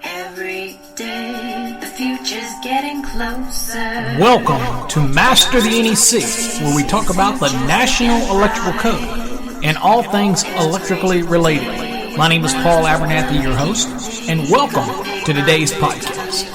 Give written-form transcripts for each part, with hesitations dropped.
Every day, the future's getting closer. Welcome to Master the NEC, where we talk about the National Electrical Code and all things electrically related. My name is Paul Abernathy, your host, and welcome to today's podcast.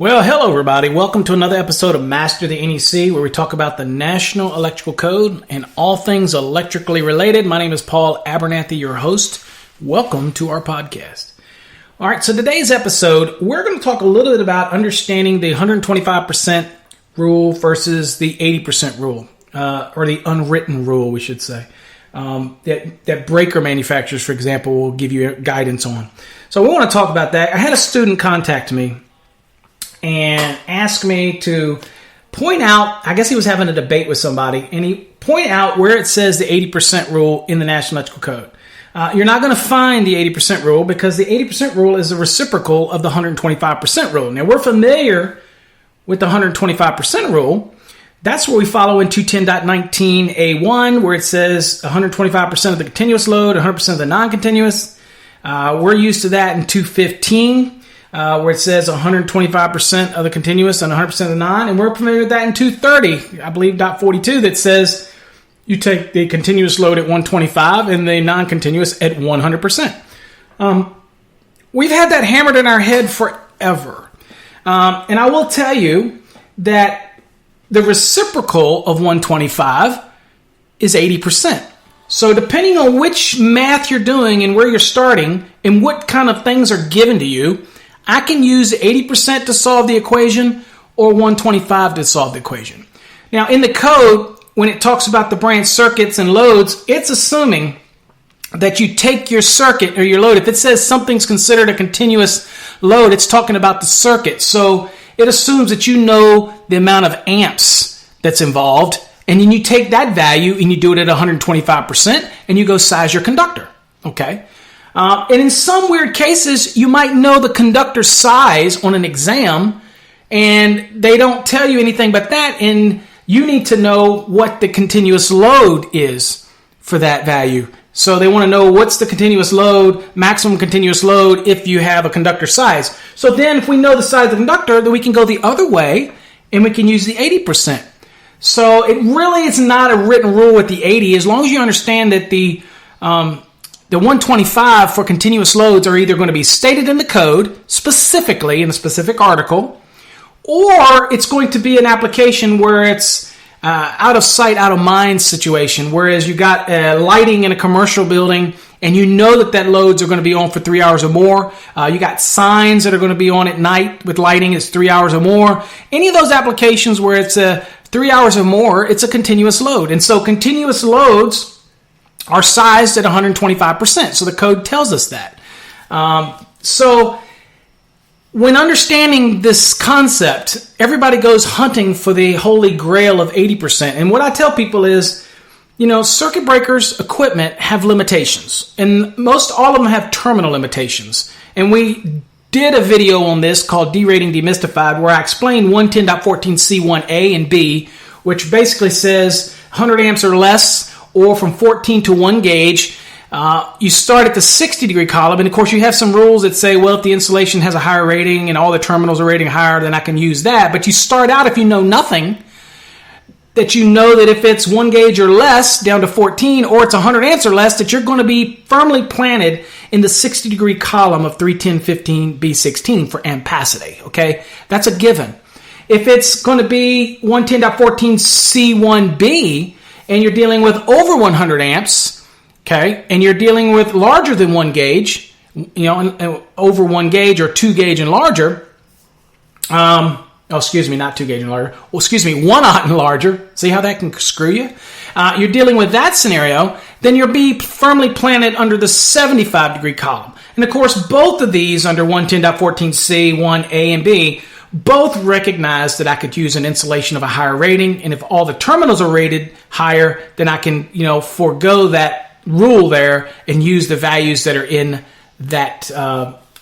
Well, hello everybody. Welcome to another episode of Master the NEC, where we talk about the National Electrical Code and all things electrically related. My name is Paul Abernathy, your host. Welcome to our podcast. All right, so today's episode, we're going to talk a little bit about understanding the 125% rule versus the 80% rule, or the unwritten rule, we should say, that breaker manufacturers, for example, will give you guidance on. So we want to talk about that. I had a student contact me and asked me to point out, I guess he was having a debate with somebody, and he pointed out where it says the 80% rule in the National Electrical Code. You're not going to find the 80% rule because the 80% rule is the reciprocal of the 125% rule. Now, we're familiar with the 125% rule. That's what we follow in 210.19a1, where it says 125% of the continuous load, 100% of the non-continuous. We're used to that in 215. Where it says 125% of the continuous and 100% of the non, and we're familiar with that in 230, I believe, .42, that says you take the continuous load at 125 and the non-continuous at 100%. We've had that hammered in our head forever. And I will tell you that the reciprocal of 125 is 80%. So depending on which math you're doing and where you're starting and what kind of things are given to you, I can use 80% to solve the equation or 125 to solve the equation. Now, in the code, when it talks about the branch circuits and loads, it's assuming that you take your circuit or your load. If it says something's considered a continuous load, it's talking about the circuit. So it assumes that you know the amount of amps that's involved, and then you take that value and you do it at 125%, and you go size your conductor. Okay? And in some weird cases, you might know the conductor size on an exam, and they don't tell you anything but that, and you need to know what the continuous load is for that value. So they want to know what's the continuous load, maximum continuous load, if you have a conductor size. So then if we know the size of the conductor, then we can go the other way, and we can use the 80%. So it really is not a written rule with the 80, as long as you understand that the 125 for continuous loads are either going to be stated in the code, specifically in a specific article, or it's going to be an application where it's out of sight, out of mind situation, whereas you got lighting in a commercial building and you know that loads are going to be on for 3 hours or more. You got signs that are going to be on at night with lighting, it's 3 hours or more. Any of those applications where it's 3 hours or more, it's a continuous load. And so continuous loads are sized at 125%. So the code tells us that. So when understanding this concept, everybody goes hunting for the holy grail of 80%. And what I tell people is, circuit breakers equipment have limitations. And most all of them have terminal limitations. And we did a video on this called Derating Demystified, where I explained 110.14c1a and b, which basically says 100 amps or less, or from 14 to 1 gauge. You start at the 60-degree column, and of course you have some rules that say, well, if the insulation has a higher rating and all the terminals are rating higher, then I can use that. But you start out, if you know nothing, that you know that if it's 1 gauge or less, down to 14, or it's 100 amps or less, that you're going to be firmly planted in the 60-degree column of 310.15b16 for ampacity, okay? That's a given. If it's going to be 110.14c1b, and you're dealing with over 100 amps, okay, and you're dealing with larger than 1 gauge, and over 1 gauge or 2 gauge and larger, not 2 gauge and larger, 1/0 and larger, see how that can screw you? You're dealing with that scenario, then you'll be firmly planted under the 75-degree column. And of course, both of these under 110.14c, 1a and b, both recognize that I could use an insulation of a higher rating, and if all the terminals are rated higher, then I can, forego that rule there and use the values that are in that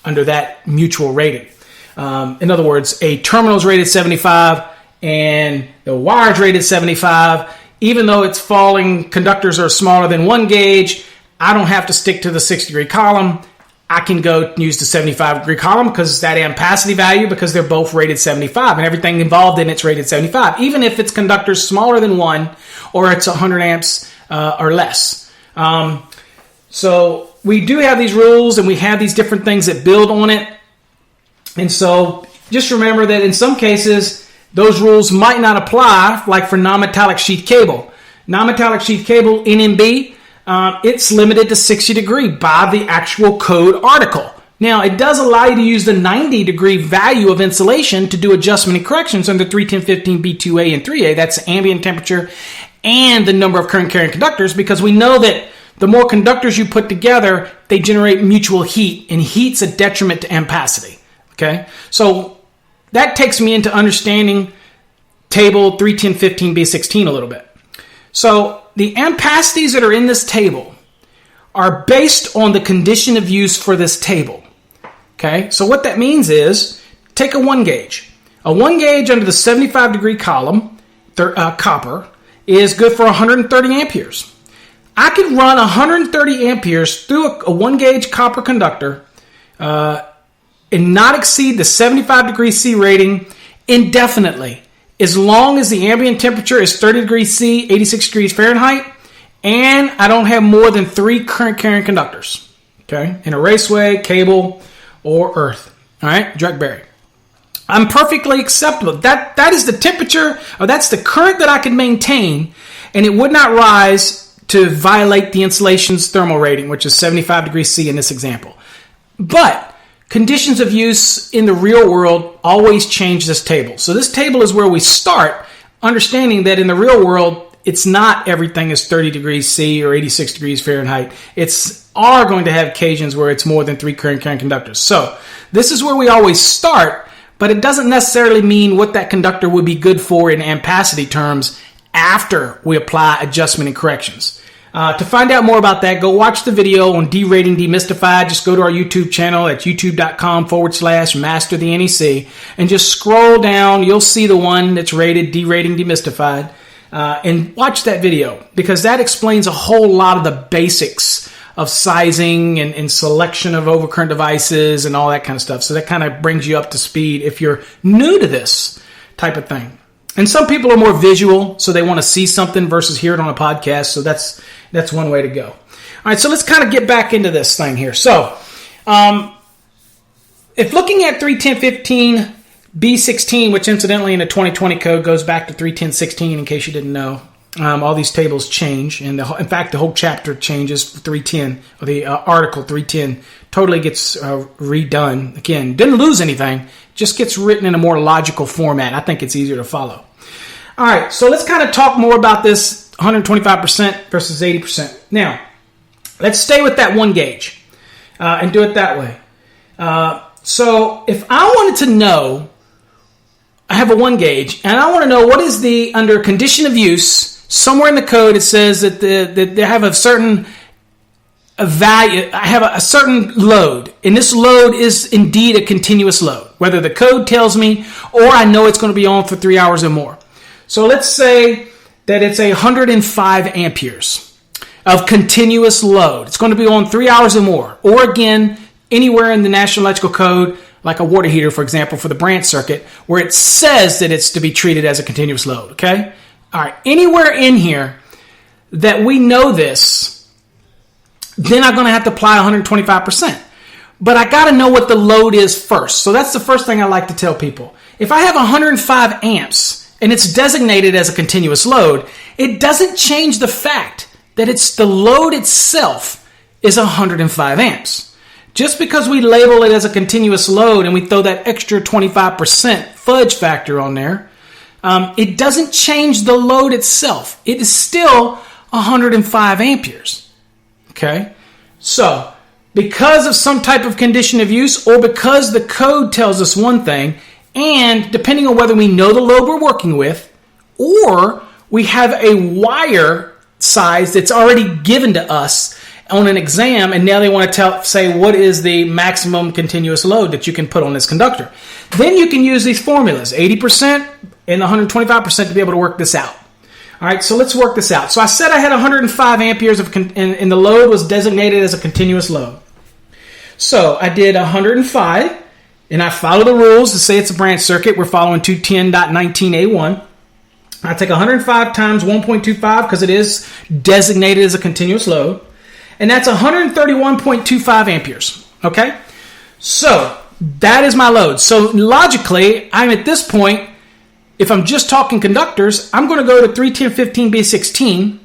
under that mutual rating. In other words, a terminal is rated 75 and the wire's rated 75, even though it's falling, conductors are smaller than 1 gauge, I don't have to stick to the 60-degree column. I can go use the 75-degree column because that ampacity value, because they're both rated 75 and everything involved in it's rated 75, even if it's conductors smaller than 1 or it's 100 amps or less. So we do have these rules and we have these different things that build on it. And so just remember that in some cases, those rules might not apply, like for non-metallic sheath cable. Non-metallic sheath cable, NMB, it's limited to 60 degree by the actual code article. Now, it does allow you to use the 90 degree value of insulation to do adjustment and corrections under 31015B2A and 3A. That's ambient temperature and the number of current carrying conductors, because we know that the more conductors you put together, they generate mutual heat, and heat's a detriment to ampacity. Okay? So that takes me into understanding table 31015B16 a little bit. So the ampacities that are in this table are based on the condition of use for this table. Okay, so what that means is, take a 1 gauge. A 1 gauge under the 75 degree column, copper, is good for 130 amperes. I could run 130 amperes through a 1 gauge copper conductor and not exceed the 75 degree C rating indefinitely, as long as the ambient temperature is 30 degrees C, 86 degrees Fahrenheit, and I don't have more than 3 current carrying conductors, okay, in a raceway, cable, or earth. All right, direct bury. I'm perfectly acceptable. That is the temperature, or that's the current that I can maintain, and it would not rise to violate the insulation's thermal rating, which is 75 degrees C in this example. But conditions of use in the real world always change this table. So this table is where we start, understanding that in the real world, it's not everything is 30 degrees C or 86 degrees Fahrenheit. It's going to have occasions where it's more than 3 current carrying conductors. So this is where we always start, but it doesn't necessarily mean what that conductor would be good for in ampacity terms after we apply adjustment and corrections. To find out more about that, go watch the video on derating demystified. Just go to our YouTube channel at youtube.com/master the NEC and just scroll down. You'll see the one that's rated derating demystified, and watch that video, because that explains a whole lot of the basics of sizing and selection of overcurrent devices and all that kind of stuff. So that kind of brings you up to speed if you're new to this type of thing. And some people are more visual, so they want to see something versus hear it on a podcast. So that's one way to go. All right, so let's kind of get back into this thing here. So if looking at 31015B16, which incidentally in the 2020 code goes back to 31016 in case you didn't know, all these tables change. And in fact, the whole chapter changes for 310, or the article 310 totally gets redone. Again, didn't lose anything, just gets written in a more logical format. I think it's easier to follow. All right, so let's kind of talk more about this 125% versus 80%. Now, let's stay with that 1 gauge and do it that way. So if I wanted to know, I have a 1 gauge, and I want to know what is the, under condition of use, somewhere in the code it says that they have a certain value, I have a certain load, and this load is indeed a continuous load, whether the code tells me or I know it's going to be on for 3 hours or more. So let's say that it's 105 amperes of continuous load. It's going to be on 3 hours or more, or again, anywhere in the National Electrical Code, like a water heater, for example, for the branch circuit, where it says that it's to be treated as a continuous load, okay? All right, anywhere in here that we know this, then I'm going to have to apply 125%. But I got to know what the load is first. So that's the first thing I like to tell people. If I have 105 amps and it's designated as a continuous load, it doesn't change the fact that it's the load itself is 105 amps. Just because we label it as a continuous load and we throw that extra 25% fudge factor on there, it doesn't change the load itself. It is still 105 amperes. Okay? So, because of some type of condition of use, or because the code tells us one thing, and depending on whether we know the load we're working with, or we have a wire size that's already given to us, on an exam, and now they want to say what is the maximum continuous load that you can put on this conductor. Then you can use these formulas, 80% and 125% to be able to work this out. All right, so let's work this out. So I said I had 105 amperes and the load was designated as a continuous load. So I did 105, and I follow the rules to say it's a branch circuit. We're following 210.19A1. I take 105 times 1.25 because it is designated as a continuous load. And that's 131.25 amperes. Okay? So that is my load. So logically, I'm at this point, if I'm just talking conductors, I'm going to go to 31015B16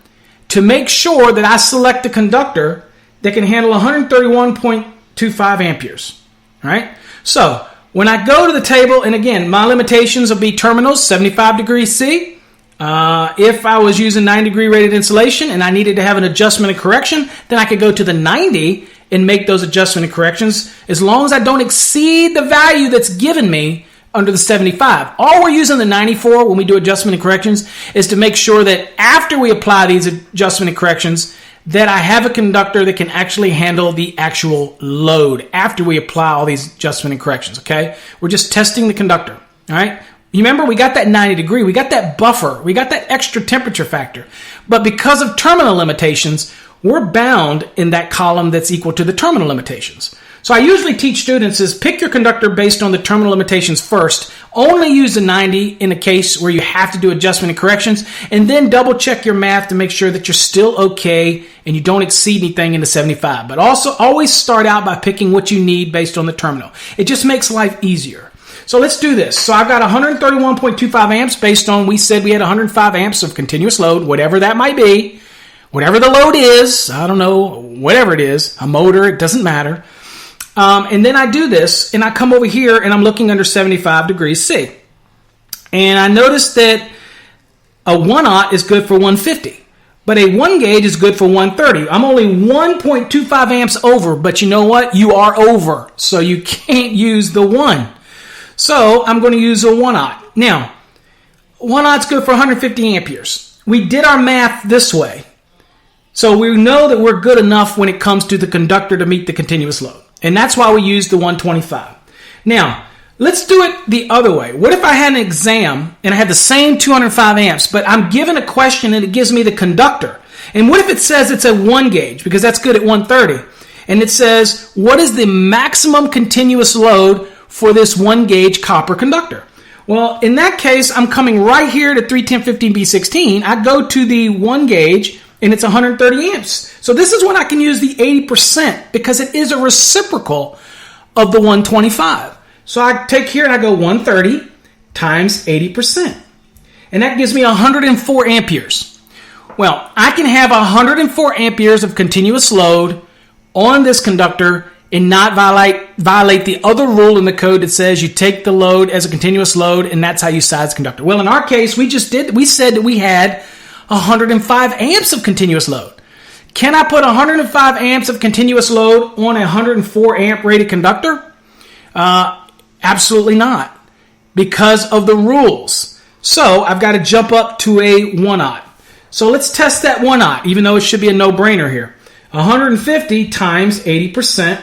to make sure that I select a conductor that can handle 131.25 amperes. All right? So when I go to the table, and again, my limitations will be terminals, 75 degrees C. If I was using 9-degree rated insulation and I needed to have an adjustment and correction, then I could go to the 90 and make those adjustment and corrections as long as I don't exceed the value that's given me under the 75. All we're using the 90 for when we do adjustment and corrections is to make sure that after we apply these adjustment and corrections that I have a conductor that can actually handle the actual load after we apply all these adjustment and corrections, okay? We're just testing the conductor, all right? You remember, we got that 90 degree, we got that buffer, we got that extra temperature factor. But because of terminal limitations, we're bound in that column that's equal to the terminal limitations. So I usually teach students is pick your conductor based on the terminal limitations first. Only use the 90 in a case where you have to do adjustment and corrections, and then double check your math to make sure that you're still okay and you don't exceed anything in the 75. But also always start out by picking what you need based on the terminal. It just makes life easier. So let's do this. So I've got 131.25 amps based on, we said we had 105 amps of continuous load, whatever that might be, whatever the load is, I don't know, whatever it is, a motor, it doesn't matter. And then I do this, and I come over here, and I'm looking under 75 degrees C. And I notice that a 1/0 is good for 150, but a 1 gauge is good for 130. I'm only 1.25 amps over, but you know what? You are over, so you can't use the 1. So I'm going to use a 1/0. Now, 1/0 is good for 150 amperes. We did our math this way. So we know that we're good enough when it comes to the conductor to meet the continuous load. And that's why we use the 125. Now, let's do it the other way. What if I had an exam and I had the same 205 amps, but I'm given a question and it gives me the conductor? And what if it says it's a 1 gauge, because that's good at 130. And it says, what is the maximum continuous load for this 1 gauge copper conductor? Well, in that case, I'm coming right here to 31015B16. I go to the 1 gauge, and it's 130 amps. So this is when I can use the 80% because it is a reciprocal of the 125. So I take here and I go 130 times 80%. And that gives me 104 amperes. Well, I can have 104 amperes of continuous load on this conductor and not violate the other rule in the code that says you take the load as a continuous load and that's how you size the conductor. Well, in our case, we said that we had 105 amps of continuous load. Can I put 105 amps of continuous load on a 104 amp rated conductor? Absolutely not, because of the rules. So I've got to jump up to a 1/0. So let's test that 1/0, even though it should be a no-brainer here. 150 times 80%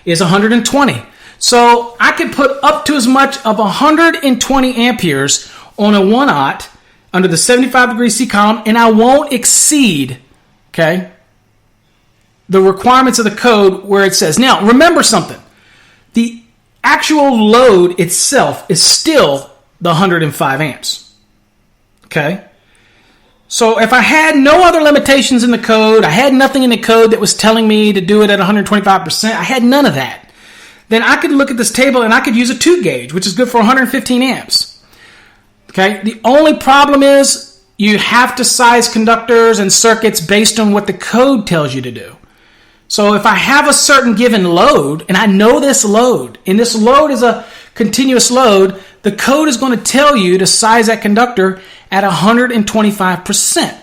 is 120. So I can put up to as much of 120 amperes on a 1/0 under the 75 degrees C column, and I won't exceed, okay, the requirements of the code where it says. Now, remember something. The actual load itself is still the 105 amps, okay? So if I had no other limitations in the code, I had nothing in the code that was telling me to do it at 125%, I had none of that, then I could look at this table and I could use a 2 gauge, which is good for 115 amps. Okay, the only problem is you have to size conductors and circuits based on what the code tells you to do. So if I have a certain given load, and I know this load, and this load is a continuous load, the code is going to tell you to size that conductor at 125%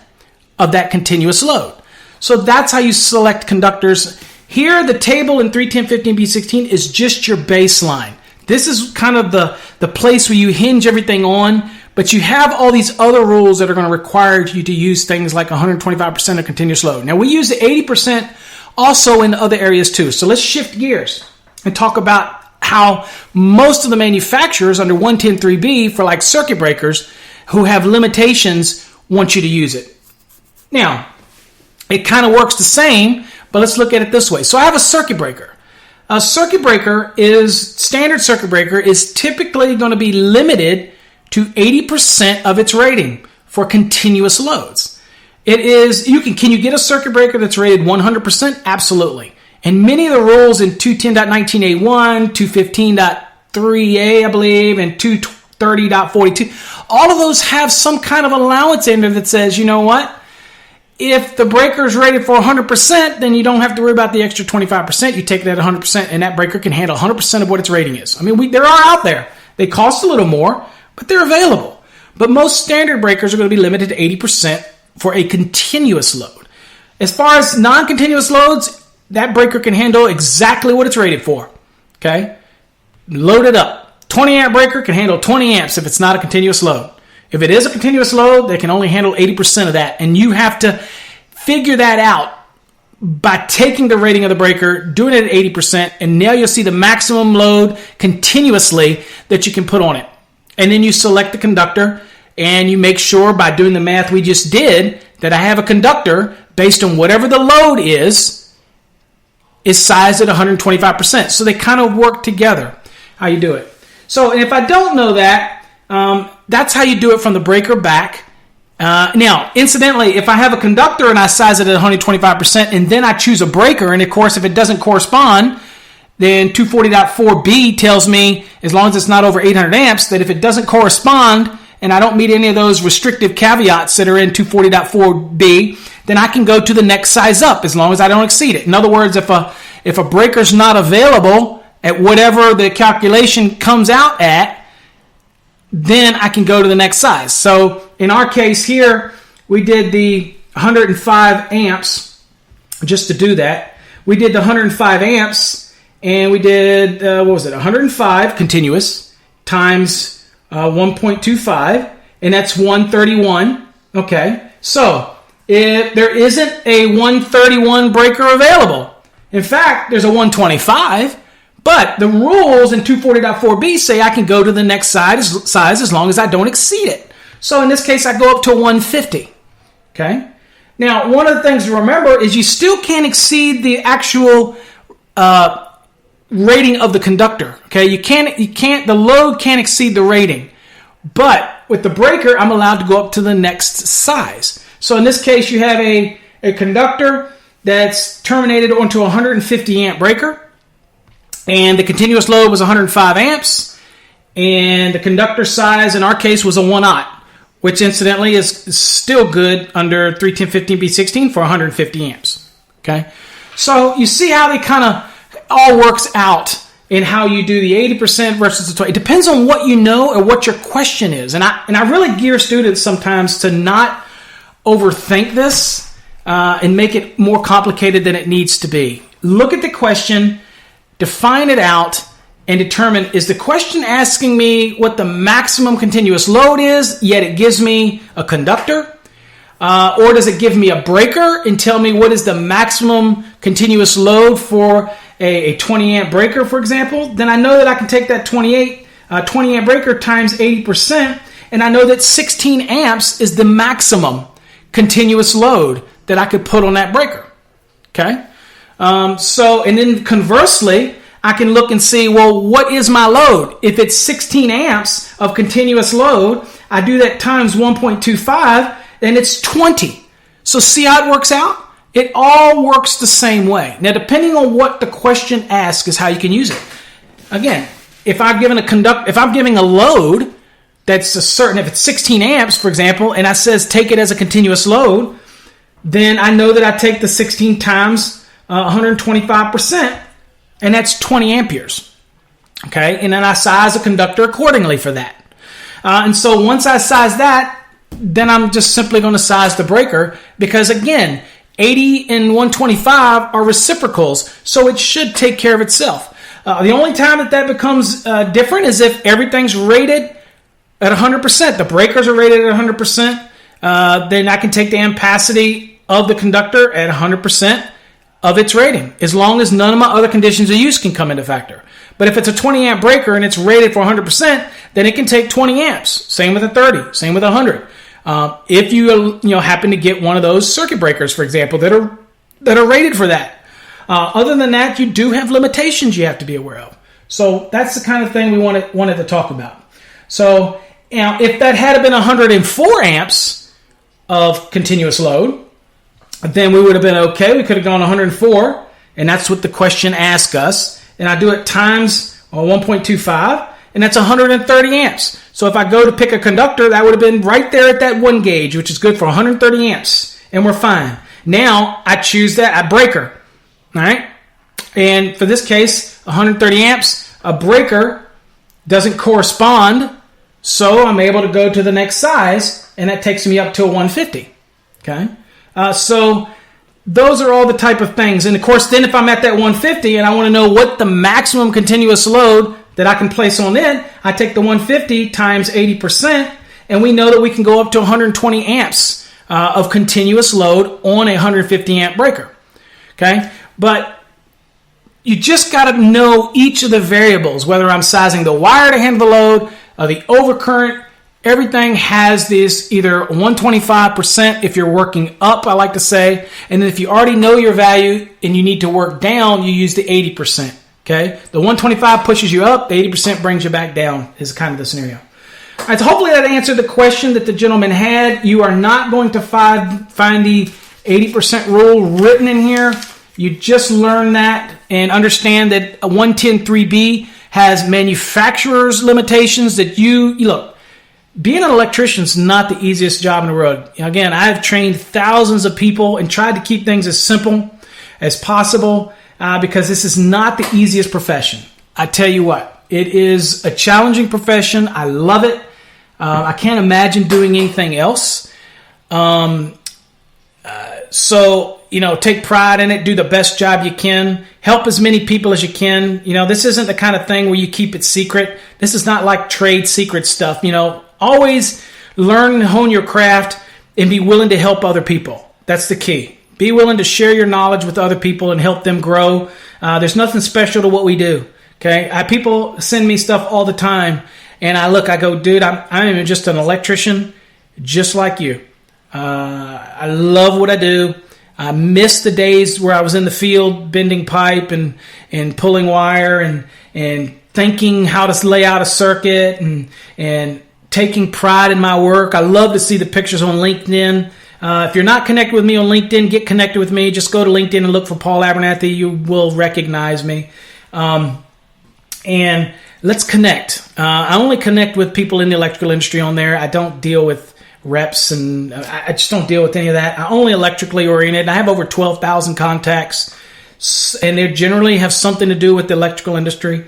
of that continuous load. So that's how you select conductors. Here, the table in 31015B16 is just your baseline. This is kind of the place where you hinge everything on, but you have all these other rules that are going to require you to use things like 125% of continuous load. Now, we use the 80% also in other areas too. So let's shift gears and talk about how most of the manufacturers under 110.3b for like circuit breakers who have limitations want you to use it. Now, it kind of works the same, but let's look at it this way. So I have a circuit breaker. A standard circuit breaker is typically going to be limited to 80% of its rating for continuous loads. Can you get a circuit breaker that's rated 100%? Absolutely. And many of the rules in 210.19a1, 215.3a, I believe, and 230.42, all of those have some kind of allowance in there that says, you know what? If the breaker is rated for 100%, then you don't have to worry about the extra 25%. You take it at 100%, and that breaker can handle 100% of what its rating is. I mean, there are out there. They cost a little more, but they're available. But most standard breakers are going to be limited to 80% for a continuous load. As far as non-continuous loads, that breaker can handle exactly what it's rated for. Okay? Load it up. 20 amp breaker can handle 20 amps if it's not a continuous load. If it is a continuous load, they can only handle 80% of that. And you have to figure that out by taking the rating of the breaker, doing it at 80%, and now you'll see the maximum load continuously that you can put on it. And then you select the conductor, and you make sure by doing the math we just did that I have a conductor based on whatever the load is sized at 125%. So they kind of work together, how you do it. So if I don't know that, that's how you do it from the breaker back. Now, incidentally, if I have a conductor and I size it at 125% and then I choose a breaker, and of course if it doesn't correspond, then 240.4b tells me, as long as it's not over 800 amps, that if it doesn't correspond and I don't meet any of those restrictive caveats that are in 240.4b, then I can go to the next size up as long as I don't exceed it. In other words, if a breaker's not available at whatever the calculation comes out at, then I can go to the next size. So in our case here, we did the 105 amps just to do that. We did the 105 amps and we did, 105 continuous times 1.25, and that's 131. Okay, so if there isn't a 131 breaker available, in fact, there's a 125, but the rules in 240.4b say I can go to the next size as long as I don't exceed it. So in this case, I go up to 150. Okay. Now, one of the things to remember is you still can't exceed the actual rating of the conductor. Okay. The load can't exceed the rating. But with the breaker, I'm allowed to go up to the next size. So in this case, you have a conductor that's terminated onto a 150 amp breaker. And the continuous load was 105 amps, and the conductor size in our case was a 1/0, which incidentally is still good under 310.15b16 for 150 amps. Okay, so you see how they kind of all works out in how you do the 80% versus the 20. It depends on what you know or what your question is, and I really gear students sometimes to not overthink this and make it more complicated than it needs to be. Look at the question. Define it out and determine, is the question asking me what the maximum continuous load is, yet it gives me a conductor? Or does it give me a breaker and tell me what is the maximum continuous load for a 20 amp breaker, for example? Then I know that I can take that 20 amp breaker times 80%, and I know that 16 amps is the maximum continuous load that I could put on that breaker. Okay? And then conversely, I can look and see, well, what is my load? If it's 16 amps of continuous load, I do that times 1.25, and it's 20. So see how it works out? It all works the same way. Now, depending on what the question asks is how you can use it. Again, if I'm giving a load that's if it's 16 amps, for example, and I says take it as a continuous load, then I know that I take the 16 times 125%, and that's 20 amperes. Okay, and then I size a conductor accordingly for that. And so once I size that, then I'm just simply going to size the breaker, because again, 80 and 125 are reciprocals, so it should take care of itself. The only time that becomes different is if everything's rated at 100%. The breakers are rated at 100%. Then I can take the ampacity of the conductor at 100% of its rating, as long as none of my other conditions of use can come into factor. But if it's a 20 amp breaker and it's rated for 100%, then it can take 20 amps. Same with a 30, same with 100. If you happen to get one of those circuit breakers, for example, that are rated for that. Other than that, you do have limitations you have to be aware of. So that's the kind of thing we wanted to talk about. So if that had been 104 amps of continuous load, then we would have been okay. We could have gone 104, and that's what the question asked us. And I do it times 1.25, and that's 130 amps. So if I go to pick a conductor, that would have been right there at that 1 gauge, which is good for 130 amps, and we're fine. Now I choose that breaker, all right? And for this case, 130 amps, a breaker doesn't correspond, so I'm able to go to the next size, and that takes me up to a 150, okay? So those are all the type of things. And of course, then if I'm at that 150 and I want to know what the maximum continuous load that I can place on it, I take the 150 times 80%, and we know that we can go up to 120 amps of continuous load on a 150 amp breaker. Okay? But you just got to know each of the variables, whether I'm sizing the wire to handle the load, the overcurrent. Everything has this either 125% if you're working up, I like to say, and then if you already know your value and you need to work down, you use the 80%. Okay, the 125 pushes you up, the 80% brings you back down. Is kind of the scenario. All right, so hopefully that answered the question that the gentleman had. You are not going to find the 80% rule written in here. You just learn that and understand that a 110.3b has manufacturer's limitations that you look. Being an electrician is not the easiest job in the world. Again, I've trained thousands of people and tried to keep things as simple as possible because this is not the easiest profession. I tell you what, it is a challenging profession. I love it. I can't imagine doing anything else. So, take pride in it. Do the best job you can. Help as many people as you can. This isn't the kind of thing where you keep it secret. This is not like trade secret stuff. Always learn and hone your craft and be willing to help other people. That's the key. Be willing to share your knowledge with other people and help them grow. There's nothing special to what we do. Okay, people send me stuff all the time, and I go, dude, I'm just an electrician, just like you. I love what I do. I miss the days where I was in the field bending pipe and pulling wire and thinking how to lay out a circuit and taking pride in my work. I love to see the pictures on LinkedIn. If you're not connected with me on LinkedIn, get connected with me. Just go to LinkedIn and look for Paul Abernathy. You will recognize me. And let's connect. I only connect with people in the electrical industry on there. I don't deal with reps, and I just don't deal with any of that. I'm only electrically oriented. I have over 12,000 contacts, and they generally have something to do with the electrical industry.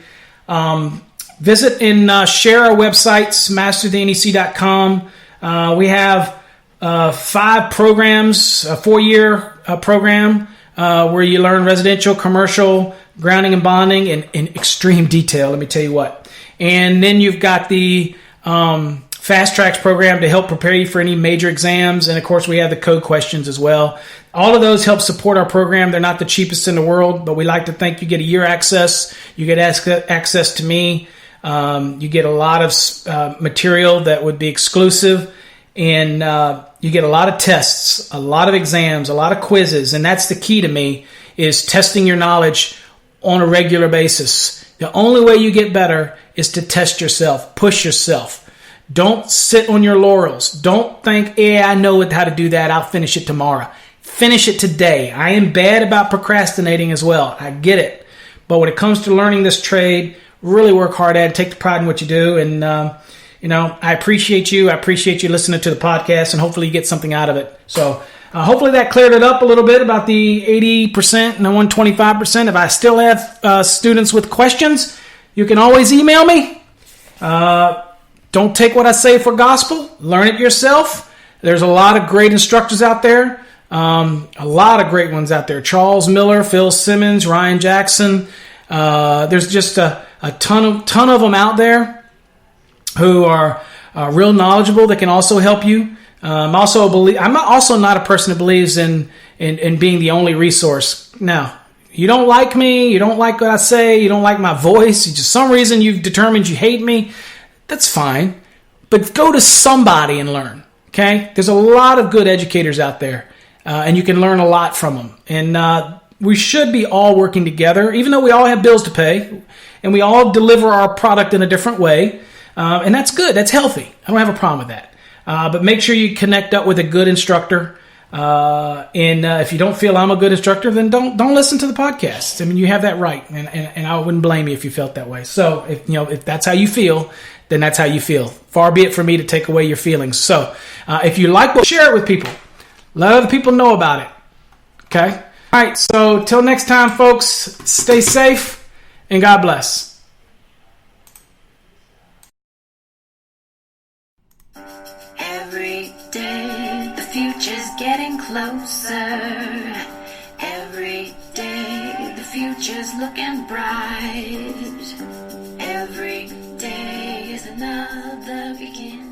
Visit and share our websites, masterthenec.com. We have 5 programs, a 4-year program where you learn residential, commercial, grounding and bonding in extreme detail, let me tell you what. And then you've got the Fast Tracks program to help prepare you for any major exams. And, of course, we have the code questions as well. All of those help support our program. They're not the cheapest in the world, but we like to think you get a year access. You get access to me. You get a lot of material that would be exclusive. And you get a lot of tests, a lot of exams, a lot of quizzes. And that's the key to me, is testing your knowledge on a regular basis. The only way you get better is to test yourself, push yourself. Don't sit on your laurels. Don't think, I know how to do that. I'll finish it tomorrow. Finish it today. I am bad about procrastinating as well. I get it. But when it comes to learning this trade, really work hard at it. Take the pride in what you do. And, I appreciate you. I appreciate you listening to the podcast, and hopefully you get something out of it. So hopefully that cleared it up a little bit about the 80% and the 125%. If I still have students with questions, you can always email me. Don't take what I say for gospel. Learn it yourself. There's a lot of great instructors out there. A lot of great ones out there. Charles Miller, Phil Simmons, Ryan Jackson. There's just a ton of them out there who are real knowledgeable that can also help you. I'm also not a person that believes in being the only resource. Now, you don't like me, you don't like what I say, you don't like my voice, just some reason you've determined you hate me, that's fine. But go to somebody and learn, okay? There's a lot of good educators out there, and you can learn a lot from them. And we should be all working together, even though we all have bills to pay, and we all deliver our product in a different way. And that's good. That's healthy. I don't have a problem with that. But make sure you connect up with a good instructor. And if you don't feel I'm a good instructor, then don't listen to the podcast. I mean, you have that right, and I wouldn't blame you if you felt that way. So if that's how you feel, then that's how you feel. Far be it for me to take away your feelings. So if you like what, share it with people. Let other people know about it. Okay. All right. So till next time, folks. Stay safe and God bless. Every day the future's getting closer. Every day the future's looking bright. Every day is another beginning.